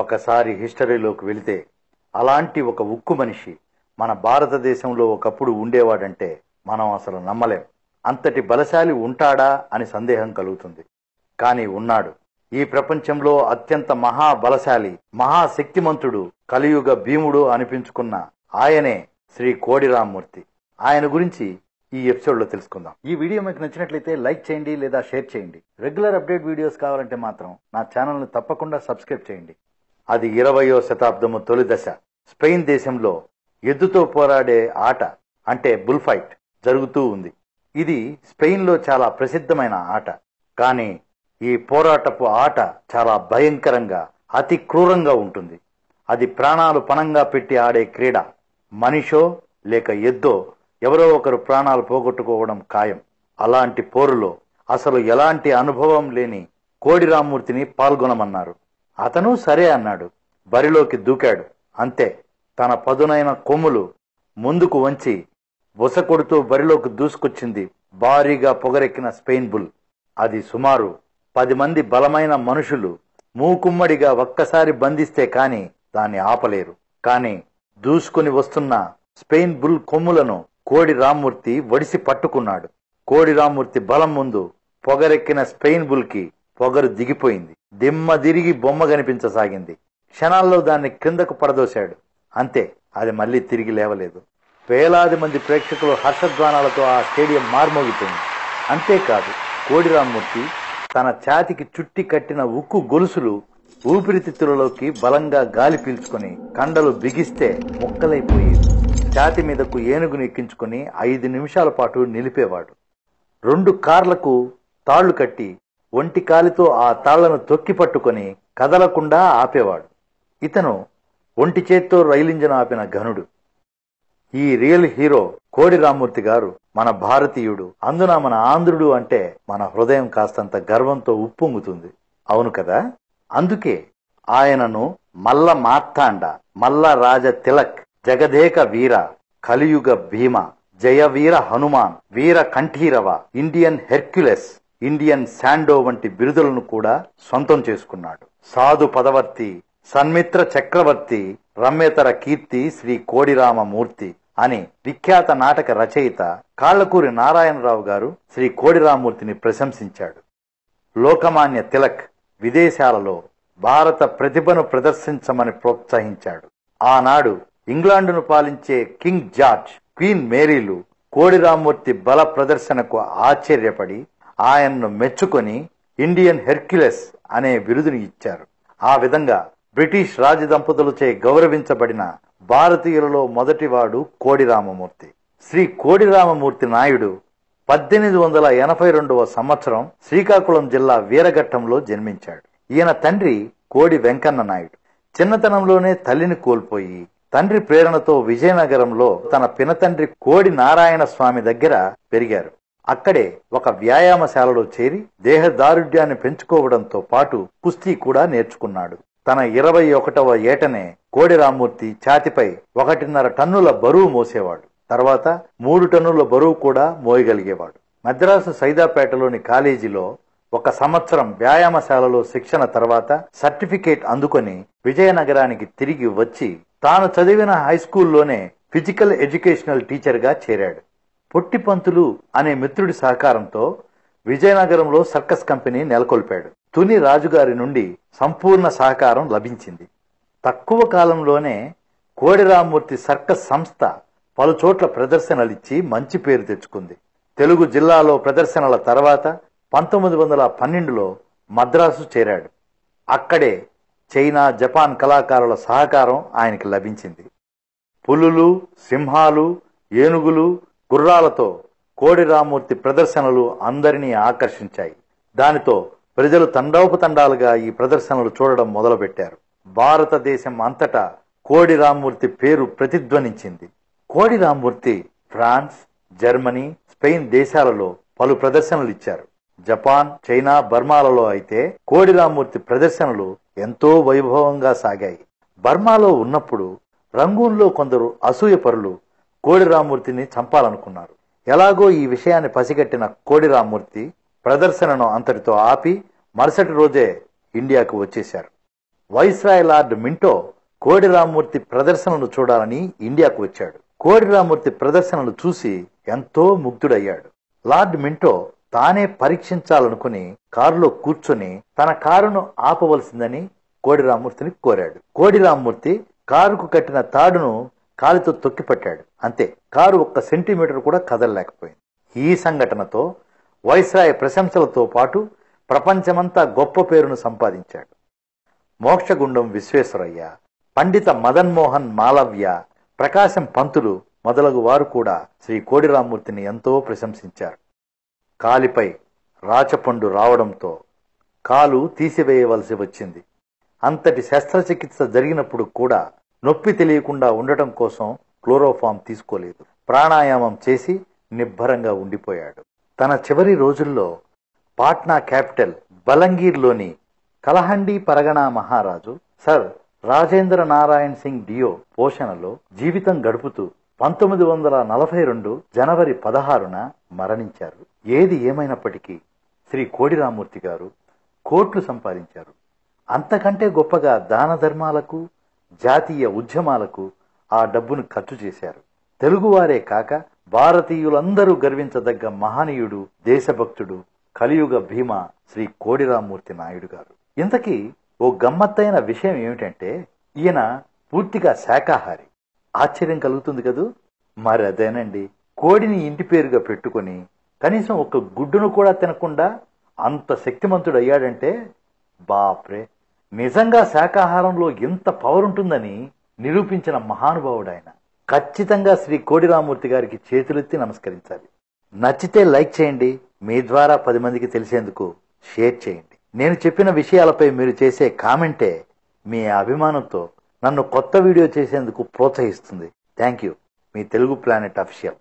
ఒకసారి హిస్టరీలోకి వెళితే అలాంటి ఒక ఉక్కు మనిషి మన భారతదేశంలో ఒకప్పుడు ఉండేవాడంటే మనం అసలు నమ్మలేం. అంతటి బలశాలి ఉంటాడా అని సందేహం కలుగుతుంది. కానీ ఉన్నాడు. ఈ ప్రపంచంలో అత్యంత మహాబలశాలి, మహాశక్తిమంతుడు, కలియుగ భీముడు అనిపించుకున్న ఆయనే శ్రీ కోడి రామ్మూర్తి. ఆయన గురించి ఈ ఎపిసోడ్ లో తెలుసుకుందాం. ఈ వీడియో మీకు నచ్చినట్లయితే లైక్ చేయండి లేదా షేర్ చేయండి. రెగ్యులర్ అప్డేట్ వీడియోస్ కావాలంటే మాత్రం నా ఛానల్ ను తప్పకుండా సబ్స్క్రైబ్ చేయండి. అది 20వ శతాబ్దము తొలి దశ. స్పెయిన్ దేశంలో ఎద్దుతో పోరాడే ఆట అంటే బుల్ ఫైట్ జరుగుతూ ఉంది. ఇది స్పెయిన్ లో చాలా ప్రసిద్ధమైన ఆట. కానీ ఈ పోరాటపు ఆట చాలా భయంకరంగా, అతి క్రూరంగా ఉంటుంది. అది ప్రాణాలు పణంగా పెట్టి ఆడే క్రీడ. మనిషో లేక ఎద్దో ఎవరో ఒకరు ప్రాణాలు పోగొట్టుకోవడం ఖాయం. అలాంటి పోరులో అసలు ఎలాంటి అనుభవం లేని కోడి రామ్మూర్తిని పాల్గొనమన్నారు. అతను సరే అన్నాడు. బరిలోకి దూకాడు. అంతే, తన పదునైన కొమ్ములు ముందుకు వంచి బుస కొడుతూ బరిలోకి దూసుకొచ్చింది భారీగా పొగరెక్కిన స్పెయిన్ బుల్. అది సుమారు 10 మంది బలమైన మనుషులు మూకుమ్మడిగా ఒక్కసారి బంధిస్తే కాని దాన్ని ఆపలేరు. కాని దూసుకుని వస్తున్న స్పెయిన్ బుల్ కొమ్ములను కోడి రామ్మూర్తి వడిసి పట్టుకున్నాడు. కోడి రామ్మూర్తి బలం ముందు పొగరెక్కిన స్పెయిన్ బుల్ కి పొగరు దిగిపోయింది. దిమ్మ తిరిగి బొమ్మ కనిపించసాగింది. క్షణాల్లో దాన్ని క్రిందకు పడదోశాడు. అంతే, అది మళ్లీ తిరిగి లేవలేదు. వేలాది మంది ప్రేక్షకులు హర్షధ్వానాలతో ఆ స్టేడియం మార్మోగిపోయింది. అంతేకాదు, కోడి రామ్మూర్తి తన ఛాతికి చుట్టి కట్టిన ఉక్కు గొలుసులు ఊపిరితిత్తులలోకి బలంగా గాలి పీల్చుకుని కండలు బిగిస్తే ముక్కలైపోయేది. ఛాతి మీదకు ఏనుగును ఎక్కించుకుని 5 నిమిషాల పాటు నిలిపేవాడు. 2 కార్లకు తాళ్లు కట్టి ఒంటి కాలితో ఆ తాళ్లను తొక్కి పట్టుకుని కదలకుండా ఆపేవాడు. ఇతను ఒంటి చేత్తో రైలింజను ఆపిన ఘనుడు. ఈ రియల్ హీరో కోడి రామ్మూర్తి గారు మన భారతీయుడు. అందున మన ఆంధ్రుడు అంటే మన హృదయం కాస్తంత గర్వంతో ఉప్పొంగుతుంది. అవును కదా? అందుకే ఆయనను మల్ల మార్తాండ, మల్ల రాజ తిలక్, జగదేక వీర, కలియుగ భీమ, జయవీర హనుమాన్, వీర Kanteerava, Indian Hercules, Indian Sandow వంటి బిరుదులను కూడా సొంతం చేసుకున్నాడు. సాధు పదవర్తి, సన్మిత్ర చక్రవర్తి, రమ్యతర కీర్తి శ్రీ కోడిరామమూర్తి అని విఖ్యాత నాటక రచయిత కాళ్లకూరి నారాయణరావు గారు శ్రీ కోడి రామ్మూర్తిని ప్రశంసించాడు. లోకమాన్య తిలక్ విదేశాలలో భారత ప్రతిభను ప్రదర్శించమని ప్రోత్సహించాడు. ఆనాడు ఇంగ్లాండును పాలించే కింగ్ జార్జ్, క్వీన్ మేరీలు కోడి రామ్మూర్తి బల ప్రదర్శనకు ఆశ్చర్యపడి ఆయన్ను మెచ్చుకొని ఇండియన్ హెర్క్యులెస్ అనే బిరుదుని ఇచ్చారు. ఆ విధంగా బ్రిటిష్ రాజదంపతులచే గౌరవించబడిన భారతీయులలో మొదటివాడు కోడి రామమూర్తి. శ్రీ కోడి రామమూర్తి నాయుడు 1882వ సంవత్సరం శ్రీకాకుళం జిల్లా వీరఘట్టంలో జన్మించాడు. ఈయన తండ్రి కోడి వెంకన్న నాయుడు. చిన్నతనంలోనే తల్లిని కోల్పోయి తండ్రి ప్రేరణతో విజయనగరంలో తన పినతండ్రి కోడి నారాయణ స్వామి దగ్గర పెరిగారు. అక్కడే ఒక వ్యాయామశాలలో చేరి దేహదారుఢ్యాన్ని పెంచుకోవడంతో పాటు కుస్తీ కూడా నేర్చుకున్నాడు. తన 21వ ఏటనే కోడి రామ్మూర్తి ఛాతిపై 1.5 టన్నుల బరువు మోసేవాడు. తర్వాత 3 టన్నుల బరువు కూడా మోయగలిగేవాడు. మద్రాసు సైదాపేటలోని కాలేజీలో 1 సంవత్సరం వ్యాయామశాలలో శిక్షణ తర్వాత సర్టిఫికేట్ అందుకొని విజయనగరానికి తిరిగి వచ్చి తాను చదివిన హైస్కూల్లోనే ఫిజికల్ ఎడ్యుకేషనల్ టీచర్ గా చేరాడు. పొట్టిపంతులు అనే మిత్రుడి సహకారంతో విజయనగరంలో సర్కస్ కంపెనీ నెలకొల్పాడు. తుని రాజుగారి నుండి సంపూర్ణ సహకారం లభించింది. తక్కువ కాలంలోనే కోడి రామ్మూర్తి సర్కస్ సంస్థ పలుచోట్ల ప్రదర్శనలిచ్చి మంచి పేరు తెచ్చుకుంది. తెలుగు జిల్లాలో ప్రదర్శనల తర్వాత 1912లో మద్రాసు చేరాడు. అక్కడే చైనా, జపాన్ కళాకారుల సహకారం ఆయనకి లభించింది. పులులు, సింహాలు, ఏనుగులు, గుర్రాలతో కోడి రామ్మూర్తి ప్రదర్శనలు అందరినీ ఆకర్షించాయి. దానితో ప్రజలు తండోపతండాలుగా ఈ ప్రదర్శనలు చూడడం మొదలుపెట్టారు. భారతదేశం అంతటా కోడి రామ్మూర్తి పేరు ప్రతిధ్వనించింది. కోడి రామ్మూర్తి ఫ్రాన్స్, జర్మనీ, స్పెయిన్ దేశాలలో పలు ప్రదర్శనలు ఇచ్చారు. జపాన్, చైనా, బర్మాలలో అయితే కోడి రామ్మూర్తి ప్రదర్శనలు ఎంతో వైభవంగా సాగాయి. బర్మాలో ఉన్నప్పుడు రంగూన్లో కొందరు అసూయపరులు కోడి రామ్మూర్తిని చంపాలనుకున్నారు. ఎలాగో ఈ విషయాన్ని పసిగట్టిన కోడి రామ్మూర్తి ప్రదర్శనను అంతటితో ఆపి మరుసటి రోజే ఇండియాకు వచ్చేశారు. వైస్రాయ్ లార్డ్ మింటో కోడి రామ్మూర్తి ప్రదర్శనలు చూడాలని ఇండియాకు వచ్చాడు. కోడి రామ్మూర్తి ప్రదర్శనలు చూసి ఎంతో ముగ్ధుడయ్యాడు. లార్డ్ మింటో తానే పరీక్షించాలనుకుని కారులో కూర్చొని తన కారును ఆపవలసిందని కోడి రామ్మూర్తిని కోరాడు. కోడి రామ్మూర్తి కారుకు కట్టిన తాడును కాలితో తొక్కిపట్టాడు. అంతే, కారు 1 సెంటీమీటర్ కూడా కదలలేకపోయింది. ఈ సంఘటనతో వైస్రాయ్ ప్రశంసలతో పాటు ప్రపంచమంతా గొప్ప పేరును సంపాదించాడు. మోక్షగుండం విశ్వేశ్వరయ్య, పండిత మదన్ మోహన్ మాలవ్య, ప్రకాశం పంతులు మొదలగు వారు కూడా శ్రీ కోడి రామ్మూర్తిని ఎంతో ప్రశంసించారు. కాలిపై రాచపండు రావడంతో కాలు తీసివేయవలసి వచ్చింది. అంతటి శస్త్రచికిత్స జరిగినప్పుడు కూడా నొప్పి తెలియకుండా ఉండటం కోసం క్లోరోఫామ్ తీసుకోలేదు. ప్రాణాయామం చేసి నిబ్బరంగా ఉండిపోయాడు. తన చివరి రోజుల్లో పాట్నా క్యాపిటల్ బలంగీర్లోని కలహండి పరగణా మహారాజు సర్ రాజేంద్ర నారాయణ్ సింగ్ డియో పోషణలో జీవితం గడుపుతూ 1942 జనవరి 16న మరణించారు. ఏది ఏమైనప్పటికీ శ్రీ కోడి రామ్మూర్తి గారు కోట్లు సంపాదించారు. అంతకంటే గొప్పగా దాన ధర్మాలకు, జాతీయ ఉద్యమాలకు ఆ డబ్బును ఖర్చు చేశారు. తెలుగువారే కాక భారతీయులందరూ గర్వించదగ్గ మహనీయుడు, దేశభక్తుడు, కలియుగ భీమ శ్రీ కోడి రామ్మూర్తి నాయుడు గారు. ఇంతకీ ఓ గమ్మత్తైన విషయం ఏమిటంటే ఈయన పూర్తిగా శాకాహారి. ఆశ్చర్యం కలుగుతుంది కదూ. మరి అదేనండి, కోడిని ఇంటి పేరుగా పెట్టుకుని కనీసం 1 గుడ్డును కూడా తినకుండా అంత శక్తిమంతుడు అయ్యాడంటే బాప్రే, నిజంగా శాకాహారంలో ఎంత పవర్ ఉంటుందని నిరూపించిన మహానుభావుడు ఆయన. ఖచ్చితంగా శ్రీ కోడి రామ్మూర్తి గారికి చేతులెత్తి నమస్కరించాలి. నచ్చితే లైక్ చేయండి. మీ ద్వారా 10 మందికి తెలిసేందుకు షేర్ చేయండి. నేను చెప్పిన విషయాలపై మీరు చేసే కామెంటే మీ అభిమానంతో నన్ను కొత్త వీడియో చేసేందుకు ప్రోత్సహిస్తుంది. Thank you. Me Telugu planet official.